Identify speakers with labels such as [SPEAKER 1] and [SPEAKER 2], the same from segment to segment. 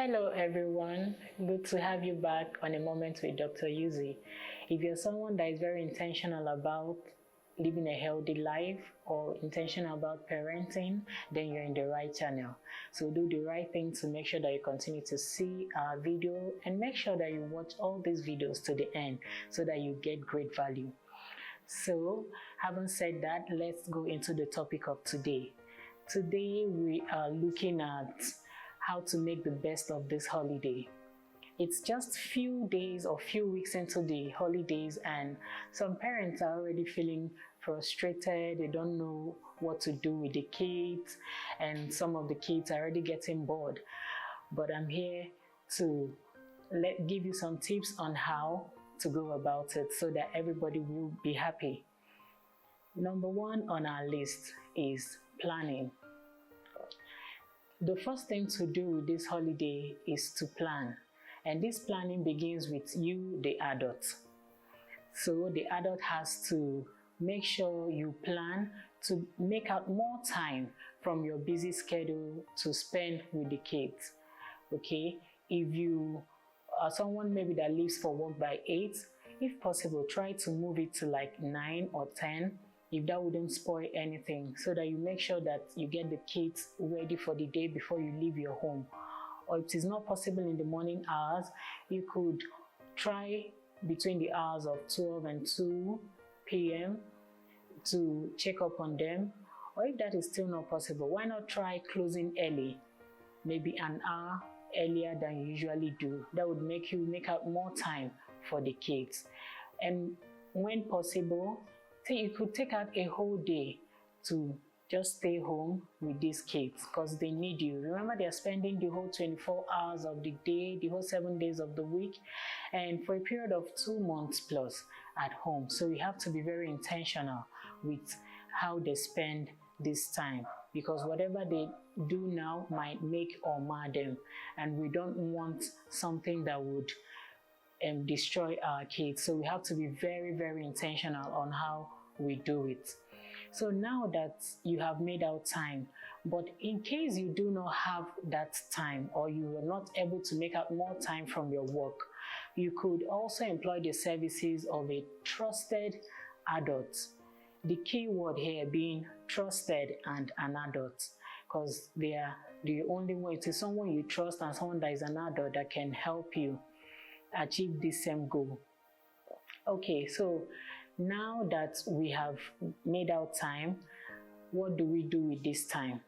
[SPEAKER 1] Hello everyone, good to have you back on A Moment with Dr. Yuzi. If you're someone that is very intentional about living a healthy life or intentional about parenting, then you're in the right channel. So do the right thing to make sure that you continue to see our video and make sure that you watch all these videos to the end so that you get great value. So having said that, let's go into the topic of today. Today we are looking at how to make the best of this holiday. It's just few days or few weeks into the holidays and some parents are already feeling frustrated. They don't know what to do with the kids and some of the kids are already getting bored. But I'm here to give you some tips on how to go about it so that everybody will be happy. Number one on our list is planning. The first thing to do with this holiday is to plan. And this planning begins with you, the adult. So the adult has to make sure you plan to make out more time from your busy schedule to spend with the kids. Okay? If you are someone maybe that leaves for work by 8, if possible, try to move it to like 9 or 10. If that wouldn't spoil anything, so that you make sure that you get the kids ready for the day before you leave your home. Or if it is not possible in the morning hours, you could try between the hours of 12 and 2 p.m. to check up on them. Or if that is still not possible, why not try closing early, maybe an hour earlier than you usually do. That would make you make out more time for the kids. And when possible, you could take out a whole day to just stay home with these kids because they need you. Remember, they're spending the whole 24 hours of the day, the whole 7 days of the week, and for a period of 2 months plus at home. So we have to be very intentional with how they spend this time because whatever they do now might make or mar them, and we don't want something that would destroy our kids. So we have to be very, very intentional on how we do it. So now that you have made out time, but in case you do not have that time or you are not able to make out more time from your work, you could also employ the services of a trusted adult. The key word here being trusted and an adult, because they are the only way. It is someone you trust and someone that is an adult that can help you achieve this same goal. Okay, so now that we have made out time, what do we do with this time?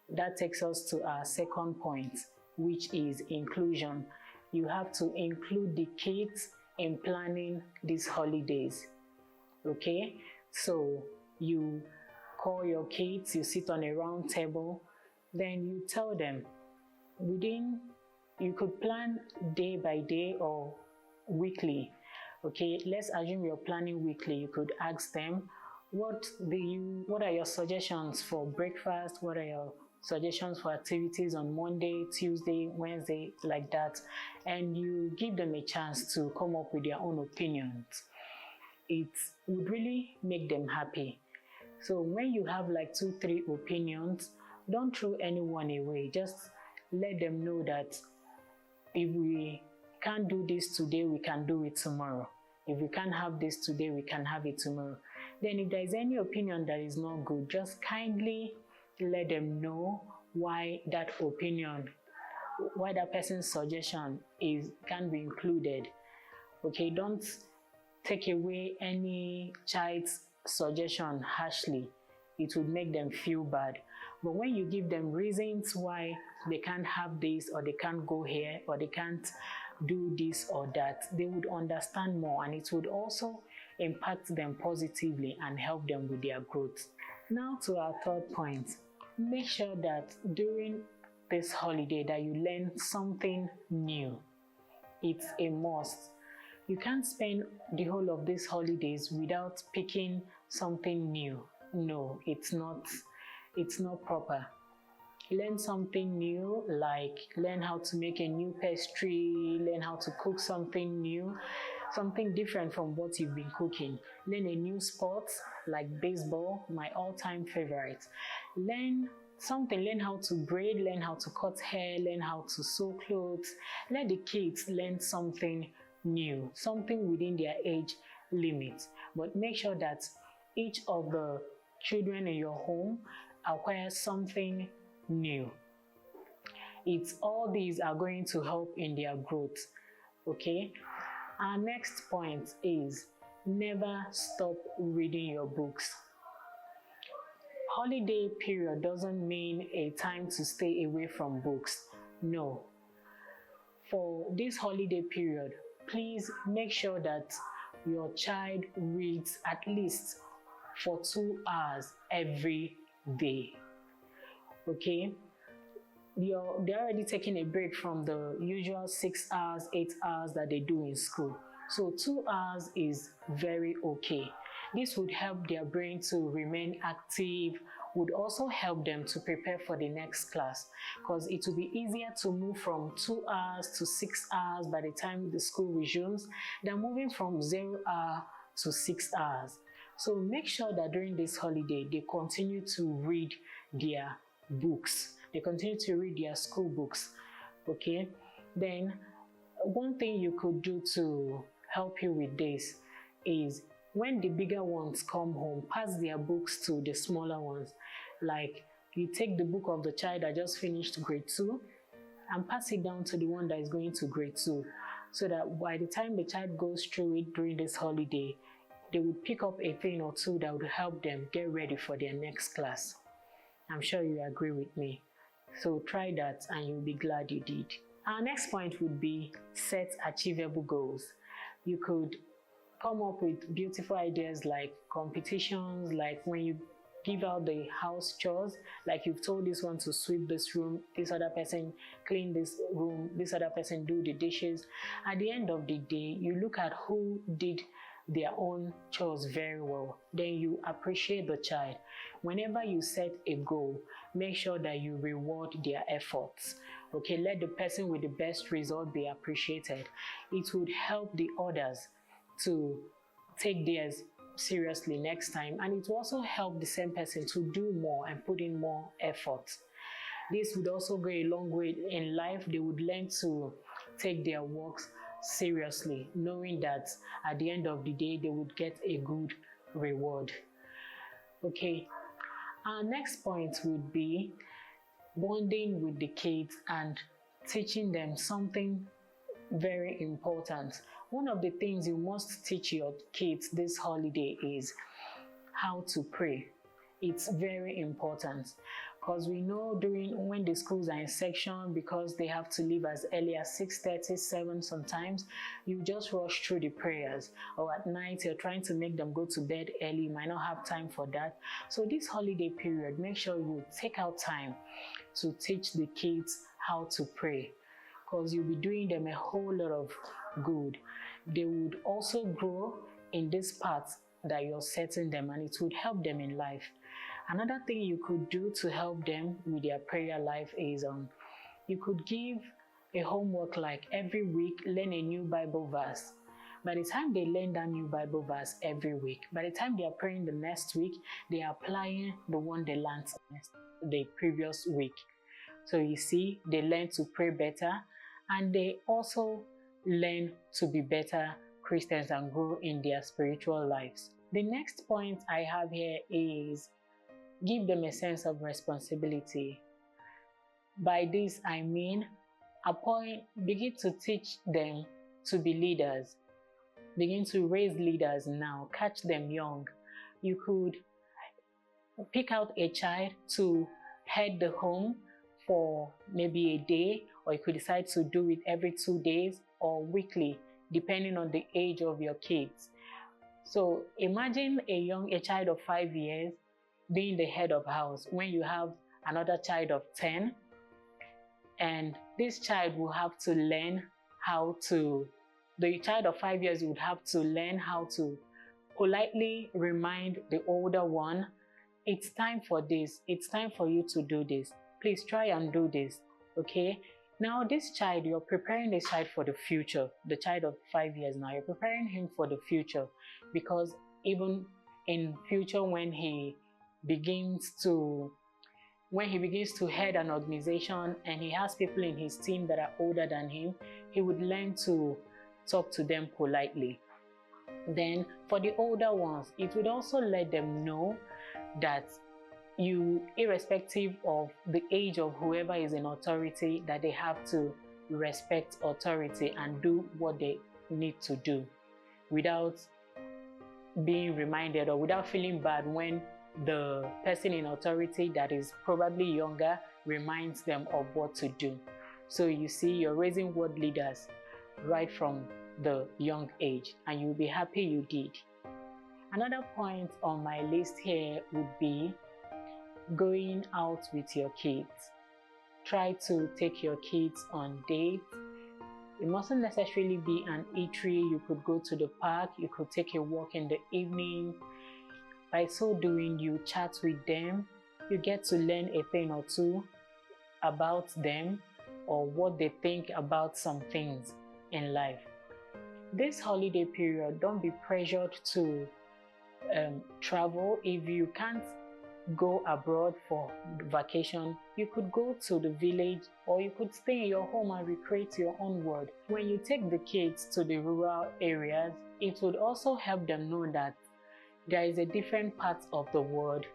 [SPEAKER 1] That takes us to our second point, which is inclusion. You have to include the kids in planning these holidays. Okay, so you call your kids, you sit on a round table, then you tell them you could plan day by day or weekly. Okay, let's assume you're planning weekly. You could ask them, what are your suggestions for breakfast? What are your suggestions for activities on Monday, Tuesday, Wednesday, like that? And you give them a chance to come up with their own opinions. It would really make them happy. So when you have like 2-3 opinions, don't throw anyone away. Just let them know that if we can't do this today, we can do it tomorrow. If we can't have this today, we can have it tomorrow. Then if there is any opinion that is not good, just kindly let them know why that opinion, why that person's suggestion can be included. Okay, don't take away any child's suggestion harshly. It would make them feel bad. But when you give them reasons why they can't have this or they can't go here or they can't do this or that, they would understand more, and it would also impact them positively and help them with their growth. Now to our third point, make sure that during this holiday that you learn something new. It's a must. You can't spend the whole of these holidays without picking something new. No, it's not proper. Learn something new, like learn how to make a new pastry, learn how to cook something new, something different from what you've been cooking. Learn a new sport like baseball, my all-time favorite. Learn something, learn how to braid, learn how to cut hair, learn how to sew clothes. Let the kids learn something new, something within their age limit. But make sure that each of the children in your home acquires something new. It's all these are going to help in their growth. Okay? Our next point is never stop reading your books. Holiday period doesn't mean a time to stay away from books. No. For this holiday period, please make sure that your child reads at least for 2 hours every day. Okay? They're already taking a break from the usual 6 hours, 8 hours that they do in school. So 2 hours is very okay. This would help their brain to remain active, would also help them to prepare for the next class, because it will be easier to move from 2 hours to 6 hours by the time the school resumes than moving from 0 hour to 6 hours. So make sure that during this holiday, they continue to read their books. They continue to read their school books. Okay? Then one thing you could do to help you with this is when the bigger ones come home, pass their books to the smaller ones. Like you take the book of the child that just finished grade 2 and pass it down to the one that is going to grade 2, so that by the time the child goes through it during this holiday, they would pick up a thing or two that would help them get ready for their next class. I'm sure you agree with me. So try that and you'll be glad you did. Our next point would be set achievable goals. You could come up with beautiful ideas like competitions, like when you give out the house chores, like you've told this one to sweep this room, this other person clean this room, this other person do the dishes. At the end of the day, you look at who did their own chores very well. Then you appreciate the child. Whenever you set a goal, make sure that you reward their efforts. Okay, let the person with the best result be appreciated. It would help the others to take theirs seriously next time, and it will also help the same person to do more and put in more effort. This would also go a long way in life. They would learn to take their works seriously, knowing that at the end of the day they would get a good reward. Okay, our next point would be bonding with the kids and teaching them something very important. One of the things you must teach your kids this holiday is how to pray. It's very important, because we know when the schools are in section, because they have to leave as early as 6:30, 7 sometimes, you just rush through the prayers, or at night you're trying to make them go to bed early, you might not have time for that. So this holiday period, make sure you take out time to teach the kids how to pray, because you'll be doing them a whole lot of good. They would also grow in this path that you're setting them, and it would help them in life. Another thing you could do to help them with their prayer life is you could give a homework, like every week learn a new Bible verse. By the time they learn that new Bible verse every week, by the time they are praying the next week, they are applying the one they learned the previous week. So you see, they learn to pray better, and they also learn to be better Christians and grow in their spiritual lives. The next point I have here is give them a sense of responsibility. By this I mean begin to teach them to be leaders. Begin to raise leaders now. Catch them young. You could pick out a child to head the home for maybe a day, or you could decide to do it every 2 days or weekly, depending on the age of your kids. So imagine a child of 5 years being the head of house when you have another child of 10, and this child will have to learn the child of 5 years would have to learn how to politely remind the older one, it's time for this, it's time for you to do this, please try and do this. Okay, now this child, you're preparing this child for the future. The child of 5 years now, you're preparing him for the future, because even in future when he begins to when he begins to head an organization and he has people in his team that are older than him, he would learn to talk to them politely. Then for the older ones, it would also let them know that you, irrespective of the age of whoever is in authority, that they have to respect authority and do what they need to do without being reminded or without feeling bad when the person in authority that is probably younger reminds them of what to do. So you see, you're raising world leaders right from the young age, and you'll be happy you did. Another point on my list here would be going out with your kids. Try to take your kids on dates. It mustn't necessarily be an eatery. You could go to the park, you could take a walk in the evening. By so doing, you chat with them, you get to learn a thing or two about them or what they think about some things in life. This holiday period, don't be pressured to travel. If you can't go abroad for vacation, you could go to the village or you could stay in your home and recreate your own world. When you take the kids to the rural areas, it would also help them know that there is a different part of the world.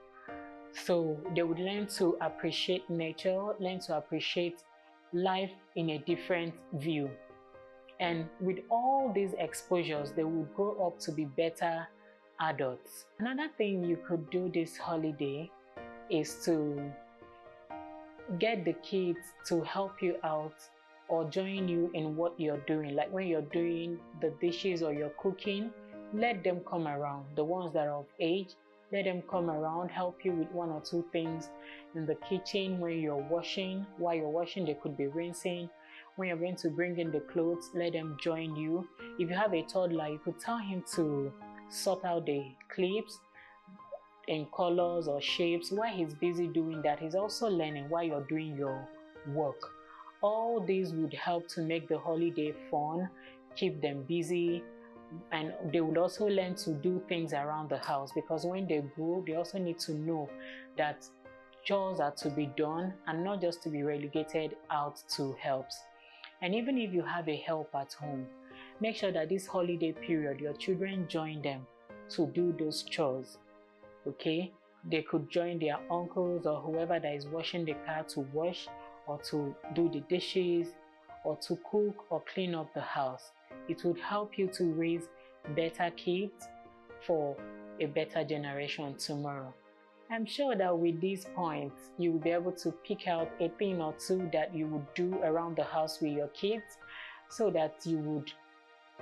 [SPEAKER 1] So they would learn to appreciate nature, learn to appreciate life in a different view. And with all these exposures, they will grow up to be better adults. Another thing you could do this holiday is to get the kids to help you out or join you in what you're doing. Like when you're doing the dishes or you're cooking, let them come around. The ones that are of age, let them come around, help you with one or two things in the kitchen. When you're washing, while you're washing, they could be rinsing. When you're going to bring in the clothes, let them join you. If you have a toddler, you could tell him to sort out the clips in colors or shapes. While he's busy doing that, he's also learning while you're doing your work. All these would help to make the holiday fun, keep them busy, and they would also learn to do things around the house, because when they grow, they also need to know that chores are to be done and not just to be relegated out to helps. And even if you have a help at home, make sure that this holiday period, your children join them to do those chores, okay? They could join their uncles or whoever that is washing the car to wash or to do the dishes or to cook or clean up the house. It would help you to raise better kids for a better generation tomorrow. I'm sure that with these points, you will be able to pick out a thing or two that you would do around the house with your kids so that you would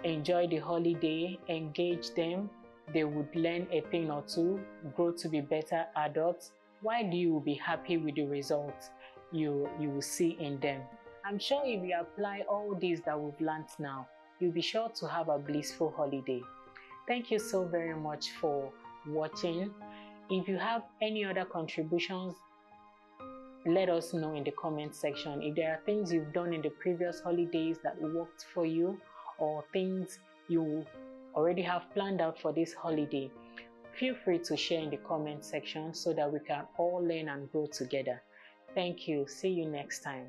[SPEAKER 1] enjoy the holiday, engage them, they would learn a thing or two, grow to be better adults, while you will be happy with the results you will see in them. I'm sure if you apply all these that we've learned now, you'll be sure to have a blissful holiday. Thank you so very much for watching. If you have any other contributions, let us know in the comment section. If there are things you've done in the previous holidays that worked for you, or things you already have planned out for this holiday, feel free to share in the comment section so that we can all learn and grow together. Thank you. See you next time.